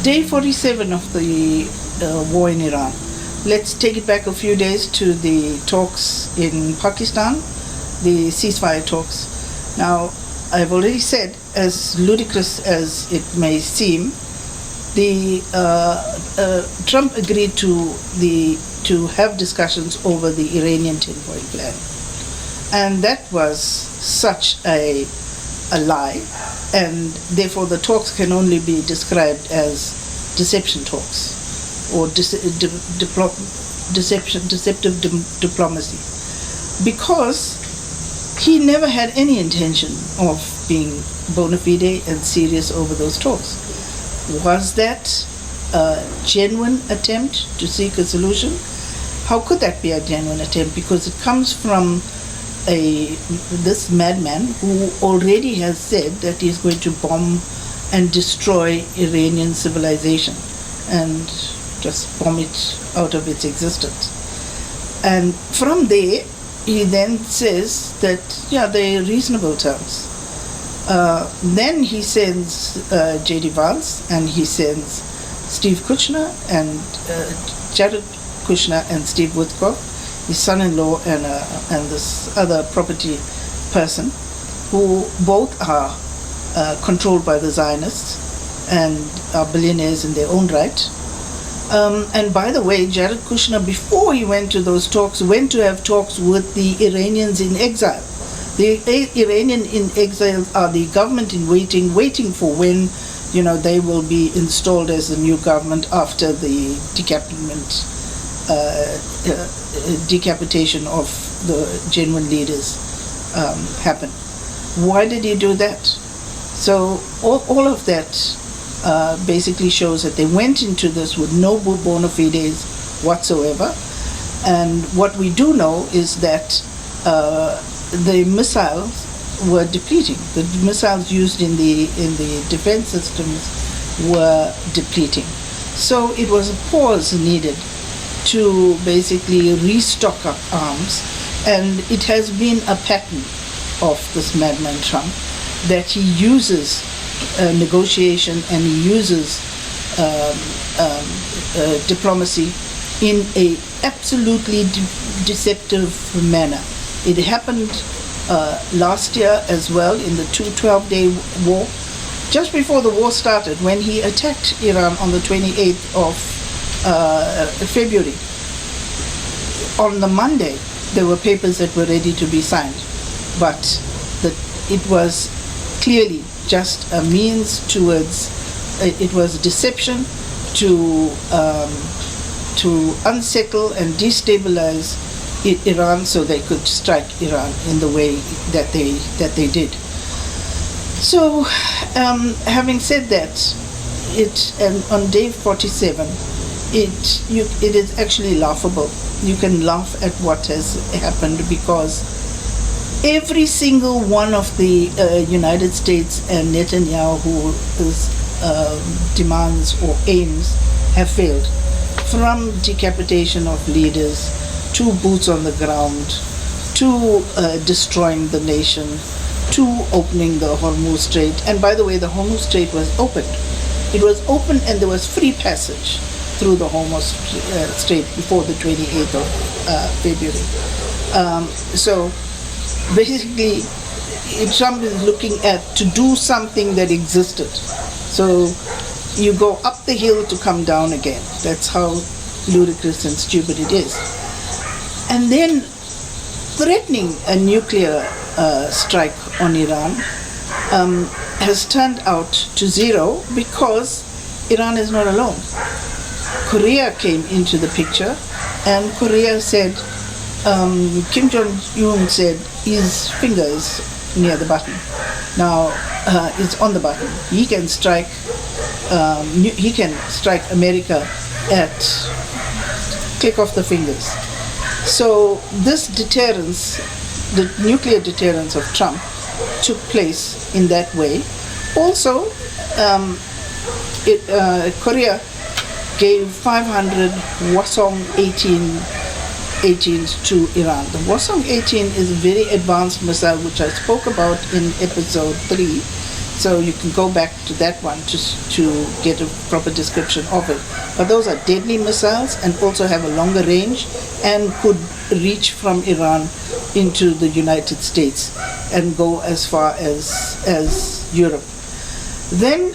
Day 47 of the war in Iran. Let's take it back a few days to the talks in Pakistan, the ceasefire talks. Now, I've already said, as ludicrous as it may seem, the Trump agreed to have discussions over the Iranian 10-point plan, and that was such a lie, and therefore the talks can only be described as deception talks or deceptive diplomacy, because he never had any intention of being bona fide and serious over those talks. Was that a genuine attempt to seek a solution? How could that be a genuine attempt? Because it comes from this madman who already has said that he's going to bomb and destroy Iranian civilization and just bomb it out of its existence. And from there, he then says that, yeah, they're reasonable terms. Then he sends J.D. Vance, and he sends Steve Kushner and Jared Kushner and Steve Witkoff, his son-in-law, and this other property person, who both are controlled by the Zionists and are billionaires in their own right. And by the way, Jared Kushner, before he went to those talks, went to have talks with the Iranians in exile. The Iranian in exile are the government in waiting for when, they will be installed as the new government after the decapitation of the genuine leaders happen. Why did he do that? So all of that basically shows that they went into this with no bona fides whatsoever. And what we do know is that the missiles were depleting. The missiles used in the defense systems were depleting. So it was a pause needed to basically restock up arms, and it has been a pattern of this madman Trump that he uses negotiation and he uses diplomacy in a absolutely deceptive manner. It happened last year as well in the 12-day war, just before the war started, when he attacked Iran on the 28th of February. On the Monday, there were papers that were ready to be signed, but it was clearly just a means towards, it was deception to unsettle and destabilize Iran so they could strike Iran in the way that they did. So, having said that, on day 47, it is actually laughable. You can laugh at what has happened, because every single one of the United States and Netanyahu's demands or aims have failed, from decapitation of leaders to boots on the ground, to destroying the nation, to opening the Hormuz Strait. And by the way, the Hormuz Strait was opened. It was open and there was free passage through the Hormuz Strait before the 28th of February. So basically, Trump is looking to do something that existed. So you go up the hill to come down again. That's how ludicrous and stupid it is. And then threatening a nuclear strike on Iran has turned out to zero, because Iran is not alone. Korea came into the picture, and Korea said, Kim Jong-un said his finger is near the button. Now it's on the button. He can strike America at click of the fingers. So this deterrence, the nuclear deterrence of Trump, took place in that way. Also, Korea gave 500 Hwasong 18s to Iran. The Hwasong 18 is a very advanced missile, which I spoke about in episode 3, So you can go back to that one to get a proper description of it. But those are deadly missiles and also have a longer range and could reach from Iran into the United States and go as far as Europe. Then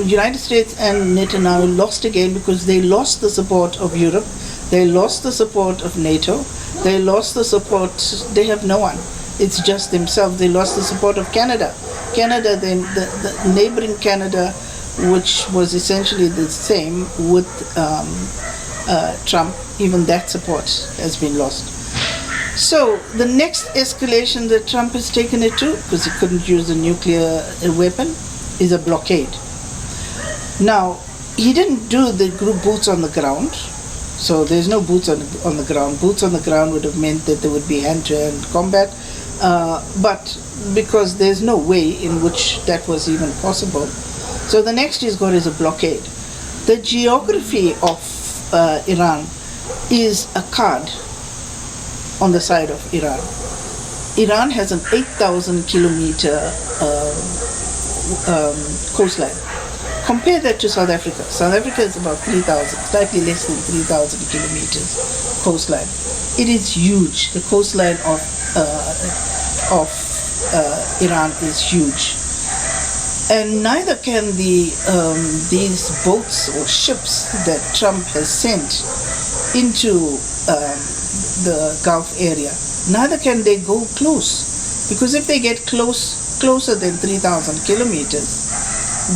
United States and Netanyahu lost again because they lost the support of Europe, they lost the support of NATO, they lost the support, they have no one. It's just themselves. They lost the support of Canada. Canada, then the neighboring Canada, which was essentially the same with Trump, even that support has been lost. So the next escalation that Trump has taken it to, because he couldn't use a nuclear weapon, is a blockade. Now, he didn't do the group boots on the ground, so there's no boots on the ground. Boots on the ground would have meant that there would be hand-to-hand combat, but because there's no way in which that was even possible. So the next he's got is a blockade. The geography of Iran is a card on the side of Iran. Iran has an 8,000 kilometer coastline. Compare that to South Africa. South Africa is about 3,000, slightly less than 3,000 kilometers coastline. It is huge. The coastline of Iran is huge. And neither can these boats or ships that Trump has sent into the Gulf area, neither can they go close. Because if they get closer than 3,000 kilometers,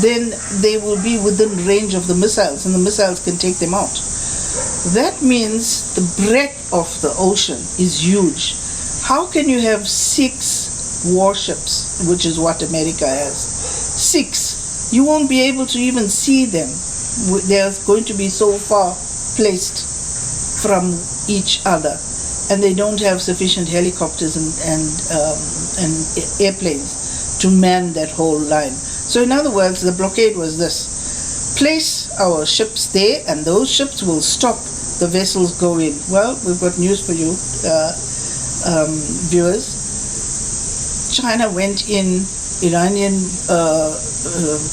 then they will be within range of the missiles, and the missiles can take them out. That means the breadth of the ocean is huge. How can you have 6 warships, which is what America has? 6. You won't be able to even see them. They're going to be so far placed from each other, and they don't have sufficient helicopters and airplanes to man that whole line. So in other words, the blockade was this: place our ships there, and those ships will stop the vessels go in. Well, we've got news for you, viewers. China went in, Iranian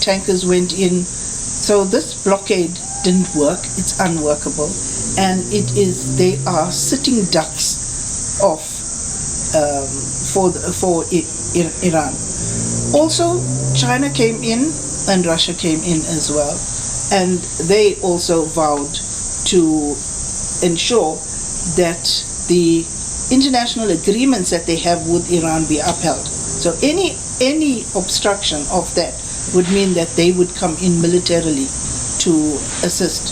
tankers went in. So this blockade didn't work. It's unworkable, and they are sitting ducks for Iran. Also, China came in and Russia came in as well, and they also vowed to ensure that the international agreements that they have with Iran be upheld. So any obstruction of that would mean that they would come in militarily to assist.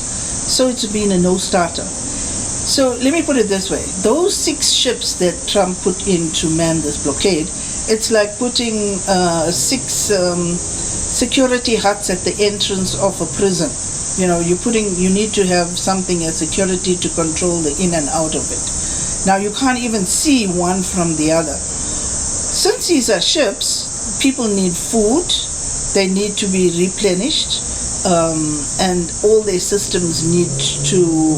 So it's been a no-starter. So let me put it this way. Those 6 ships that Trump put in to man this blockade, it's like putting 6 security huts at the entrance of a prison. You know, you need to have something as security to control the in and out of it. Now you can't even see one from the other. Since these are ships, people need food, they need to be replenished, and all their systems need to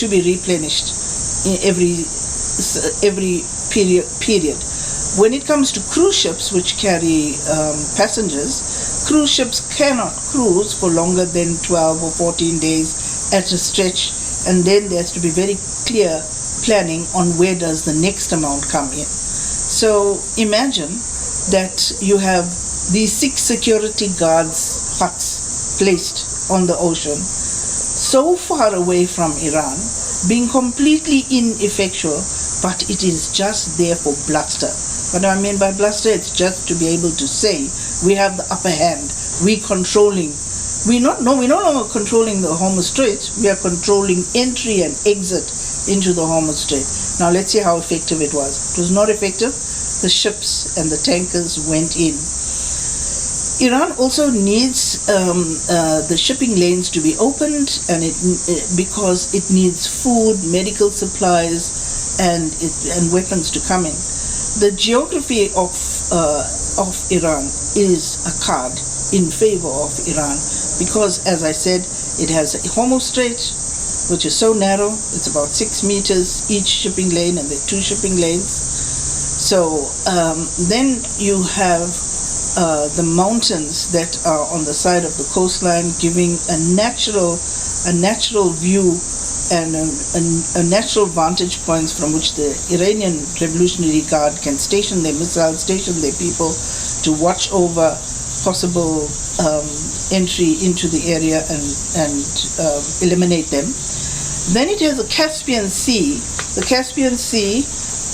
be replenished in every period. When it comes to cruise ships, which carry passengers, cruise ships cannot cruise for longer than 12 or 14 days at a stretch, and then there has to be very clear planning on where does the next amount come in. So imagine that you have these 6 security guards huts placed on the ocean, so far away from Iran, being completely ineffectual, but it is just there for bluster. What I mean by bluster, it's just to be able to say, we have the upper hand, we're no longer controlling the Hormuz Strait, we are controlling entry and exit into the Hormuz Strait. Now let's see how effective it was. It was not effective. The ships and the tankers went in. Iran also needs the shipping lanes to be opened, and because it needs food, medical supplies, and weapons to come in. The geography of Iran is a card in favor of Iran because, as I said, it has a Hormuz Strait, which is so narrow. It's about 6 meters each shipping lane, and there are 2 shipping lanes. So So then you have the mountains that are on the side of the coastline, giving a natural view and a natural vantage points from which the Iranian Revolutionary Guard can station their missiles, station their people to watch over possible entry into the area and eliminate them. Then it is the Caspian Sea. The Caspian Sea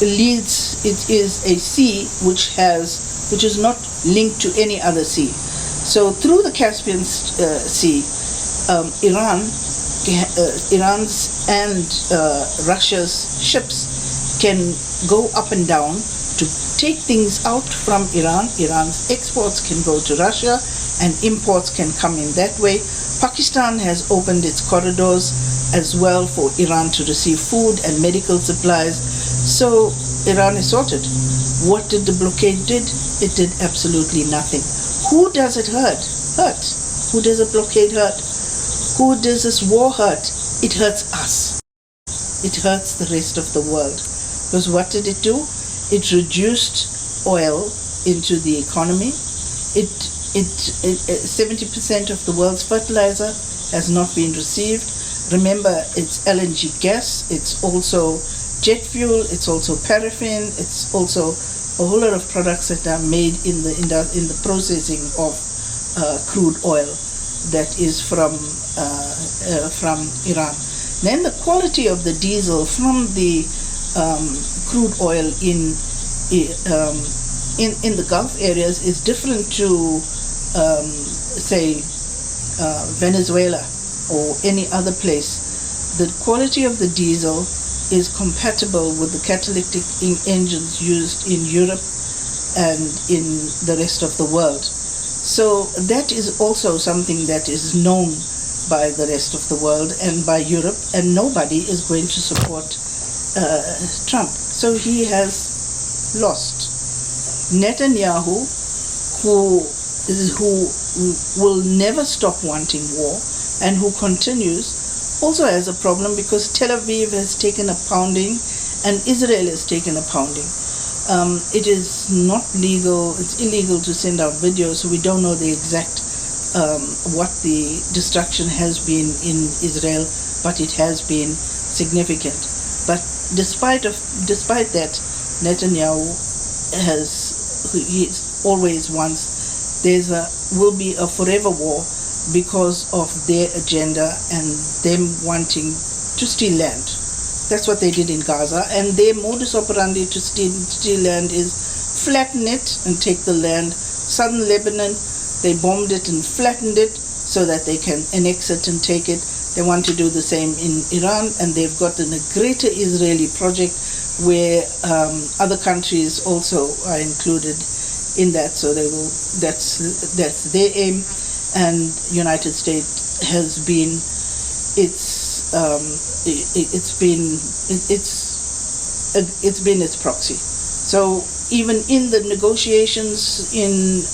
leads. It is a sea which is not linked to any other sea. So through the Caspian Sea, Iran's and Russia's ships can go up and down to take things out from Iran. Iran's exports can go to Russia and imports can come in that way. Pakistan has opened its corridors as well for Iran to receive food and medical supplies. So Iran is sorted. What did the blockade did? It did absolutely nothing. Who does it hurt? Who does a blockade hurt? Who does this war hurt? It hurts us. It hurts the rest of the world. Because what did it do? It reduced oil into the economy. 70% of the world's fertilizer has not been received. Remember, it's LNG gas, it's also jet fuel, it's also paraffin, it's also a whole lot of products that are made in the processing of crude oil that is from Iran. Then the quality of the diesel from the crude oil in the Gulf areas is different to say Venezuela or any other place. The quality of the diesel is compatible with the catalytic engines used in Europe and in the rest of the world. So that is also something that is known by the rest of the world and by Europe, and nobody is going to support Trump. So he has lost. Netanyahu, who will never stop wanting war and who continues, also has a problem because Tel Aviv has taken a pounding and Israel has taken a pounding. It is not legal, it's illegal to send out videos, so we don't know the exact what the destruction has been in Israel, but it has been significant. But despite that, Netanyahu he always wants will be a forever war because of their agenda and them wanting to steal land. That's what they did in Gaza, and their modus operandi to steal land is flatten it and take the land. Southern Lebanon, they bombed it and flattened it so that they can annex it and take it. They want to do the same in Iran, and they've got a greater Israeli project where other countries also are included in that. So that's their aim, and United States has been it's been its proxy. So even in the negotiations in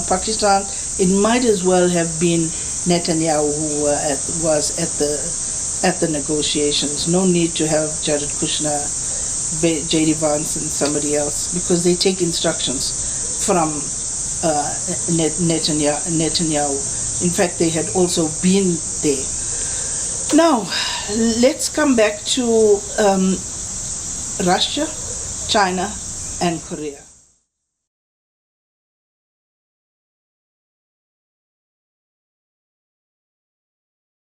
Pakistan, it might as well have been Netanyahu who was at the negotiations. No need to have Jared Kushner, J.D. Vance, and somebody else, because they take instructions from Netanyahu. In fact, they had also been there. Now, let's come back to Russia, China, and Korea.